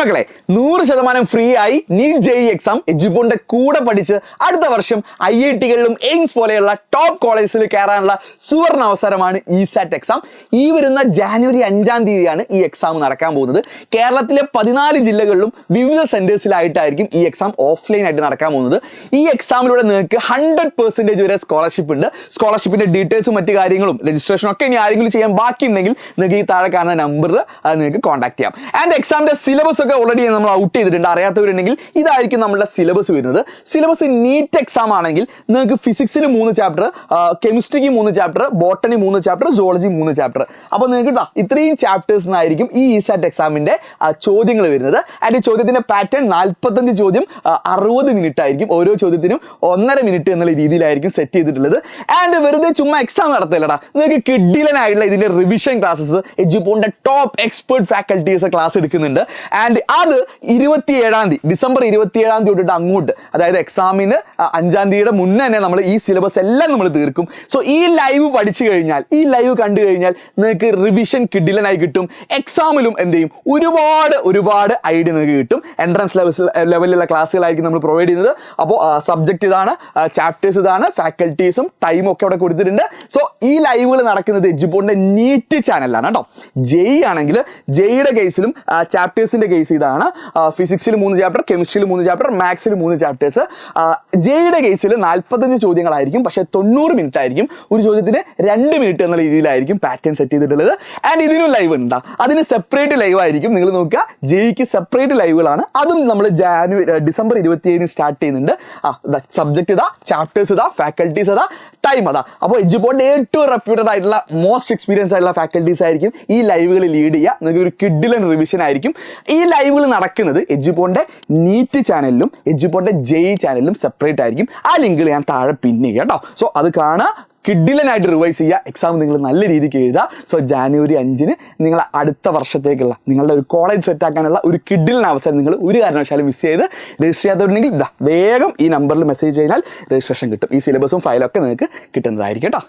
മക്കളെ 100% ഫ്രീ ആയി NEET JEE exam എഡ്യൂബോണിന്റെ കൂടെ പഠിച്ച് അടുത്ത വർഷം IIT-കളിലും എയിംസ് പോലെയുള്ള ടോപ്പ് കോളേജിൽ കയറാനുള്ള സുവർണ അവസരമാണ് ഇസാറ്റ് എക്സാം. ഈ വരുന്ന ജാനുവരി 5-ാം തീയതിയാണ് ഈ എക്സാം നടക്കാൻ പോകുന്നത്. കേരളത്തിലെ 14 ജില്ലകളിലും വിവിധ സെന്റേഴ്സിലായിട്ടായിരിക്കും ഈ എക്സാം ഓഫ്ലൈൻ ആയിട്ട് നടക്കാൻ പോകുന്നത്. ഈ എക്സാമിലൂടെ നിങ്ങൾക്ക് 100% വരെ സ്കോളർഷിപ്പ് ഉണ്ട്. സ്കോളർഷിപ്പിന്റെ ഡീറ്റെയിൽസും മറ്റു കാര്യങ്ങളും രജിസ്ട്രേഷനും ഒക്കെ ഇനി ആരെങ്കിലും ചെയ്യാൻ ബാക്കിയുണ്ടെങ്കിൽ നിങ്ങൾക്ക് ഈ താഴെ കാണുന്ന നമ്പറിൽ നിങ്ങൾക്ക് കോൺടാക്ട് ചെയ്യാം. ആൻഡ് എക്സാമിന്റെ സിലബസ് ഒക്കെ ഓൾറെഡി നമ്മൾ ഔട്ട് ചെയ്തിട്ടുണ്ട്. അറിയാത്തവരുണ്ടെങ്കിൽ ഇതായിരിക്കും നമ്മുടെ സിലബസ് വരുന്നത്. സിലബസ് നീറ്റ് എക്സാം ആണെങ്കിൽ നിങ്ങൾക്ക് ഫിസിക്സിൽ 3 ചാപ്റ്റർ, കെമിസ്ട്രിക്ക് 3 chapter, botany 3 chapter, zoology 3 chapter. അപ്പോൾ നിങ്ങൾക്ക് ഇത്രയും ചാപ്റ്റേഴ്സ് ആയിരിക്കും ഈ ഇസാറ്റ് എക്സാമിന്റെ ചോദ്യങ്ങൾ വരുന്നത്. ആൻഡ് ഈ ചോദ്യത്തിന്റെ പാറ്റേൺ 45 ചോദ്യം 60 മിനിറ്റ് ആയിരിക്കും. ഓരോ ചോദ്യത്തിനും 1.5 മിനിറ്റ് എന്നുള്ള രീതിയിലായിരിക്കും സെറ്റ് ചെയ്തിട്ടുള്ളത്. ആൻഡ് വെറുതെ ചുമ്മാ എക്സാം നടത്തില്ലടാ, നിങ്ങൾക്ക് കിഡിലനായിട്ടുള്ള ഇതിന്റെ റിവിഷൻ ക്ലാസ്സസ് എഡ്യൂബോണിന്റെ ടോപ്പ് എക്സ്പേർട്ട് ഫാക്കൽറ്റീസ് ക്ലാസ് എടുക്കുന്നുണ്ട്. ആൻഡ് അത് 27-ാം തീയതി, ഡിസംബർ 27-ാം തീയതി തൊട്ടിട്ട് അങ്ങോട്ട്, അതായത് എക്സാമിന് 5-ാം തീയതിയുടെ മുന്നേ തന്നെ നമ്മൾ ഈ സിലബസ് എല്ലാം നമ്മൾ തീർക്കും. സോ ഈ ലൈവ് പഠിച്ചു കഴിഞ്ഞാൽ, ഈ ലൈവ് കണ്ടു കഴിഞ്ഞാൽ നിങ്ങൾക്ക് റിവിഷൻ കിഡിലനായി കിട്ടും. എക്സാമിലും എന്ത് ചെയ്യും, ഒരുപാട് ഐഡിയ നിങ്ങൾക്ക് കിട്ടും. എൻട്രൻസ് ലെവലിലുള്ള ക്ലാസ്സുകളായിരിക്കും നമ്മൾ പ്രൊവൈഡ് ചെയ്യുന്നത്. അപ്പോൾ സബ്ജക്റ്റ് ഇതാണ്, ചാപ്റ്റേഴ്സ് ഇതാണ്, ഫാക്കൽറ്റീസും ടൈമും ഒക്കെ അവിടെ കൊടുത്തിട്ടുണ്ട്. സോ ഈ ലൈവുകൾ നടക്കുന്നത് എഡ്യൂബോണിന്റെ നീറ്റ് ചാനലിലാണ് കേട്ടോ. ജെഇ ആണെങ്കിൽ ജെഇയുടെ കേസിലും ചാപ്റ്റേഴ്സിന്റെ കേസ് ഇതാണ്. ഫിസിക്സിൽ 3 ചാപ്റ്റർ, കെമിസ്ട്രിയിൽ 3 ചാപ്റ്റർ, മാത്സിൽ 3 ചാപ്റ്റേഴ്സ്. ജെഇയുടെ കേസിൽ 45 ചോദ്യങ്ങളായിരിക്കും, പക്ഷേ 90 മിനിറ്റ് ആയിരിക്കും. ഒരു ചോദ്യത്തിന് 2 മിനിറ്റ് എന്ന രീതിയിലായിരിക്കും പാറ്റേൺ സെറ്റ് ചെയ്തിട്ടുള്ളത്. ആൻഡ് ഇതിനും ലൈവ് ഉണ്ട്, അതിന് സെപ്പറേറ്റ് ലൈവ് ആയിരിക്കും. നിങ്ങൾ നോക്കുക, ജെഇക്ക് സെപ്പറേറ്റ് ലൈവുകളാണ്. അതും നമ്മൾ ഡിസംബർ 27-ന് സ്റ്റാർട്ട് ചെയ്യുന്നുണ്ട്. സബ്ജക്ട് ഇതാ, ചാപ്റ്റേഴ്സ് ഇതാ, ഫാക്കൽറ്റീസ് ഇതാ, ടൈം അതാ. അപ്പോൾ എഡ്യൂബോണിന്റെ ഏറ്റവും റെപ്യൂട്ടഡ് ആയിട്ടുള്ള മോസ്റ്റ് എക്സ്പീരിയൻസ് ആയിട്ടുള്ള ഫാക്കൽറ്റീസ് ആയിരിക്കും ഈ ലൈവുകൾ ലീഡ് ചെയ്യുക. നിങ്ങൾക്ക് ഒരു കിഡിലൻ റിവിഷൻ ആയിരിക്കും. ഈ ലൈവുകൾ നടക്കുന്നത് എഡ്യൂബോണിന്റെ നീറ്റ് ചാനലിലും എഡ്യൂബോണിന്റെ ജെഇ ചാനലിലും സെപ്പറേറ്റ് ആയിരിക്കും. ആ ലിങ്കുകൾ ഞാൻ താഴെ പിൻ ചെയ്യാം കേട്ടോ. സോ അത് കാണുക, കിഡിലനായിട്ട് റിവൈസ് ചെയ്യുക, എക്സാം നിങ്ങൾ നല്ല രീതിക്ക് എഴുതുക. സോ ജാനുവരി 5-ന് നിങ്ങൾ അടുത്ത വർഷത്തേക്കുള്ള നിങ്ങളുടെ ഒരു കോളേജ് സെറ്റാക്കാനുള്ള ഒരു കിഡിലൻ അവസരം നിങ്ങൾ ഒരു കാരണവശാലും മിസ് ചെയ്ത് രജിസ്റ്റർ ചെയ്യാത്തവരുണ്ടെങ്കിൽ വേഗം ഈ നമ്പറിൽ മെസ്സേജ് ചെയ്താൽ രജിസ്ട്രേഷൻ കിട്ടും. ഈ സിലബസും ഫയലൊക്കെ നിങ്ങൾക്ക് കിട്ടുന്നതായിരിക്കും കേട്ടോ.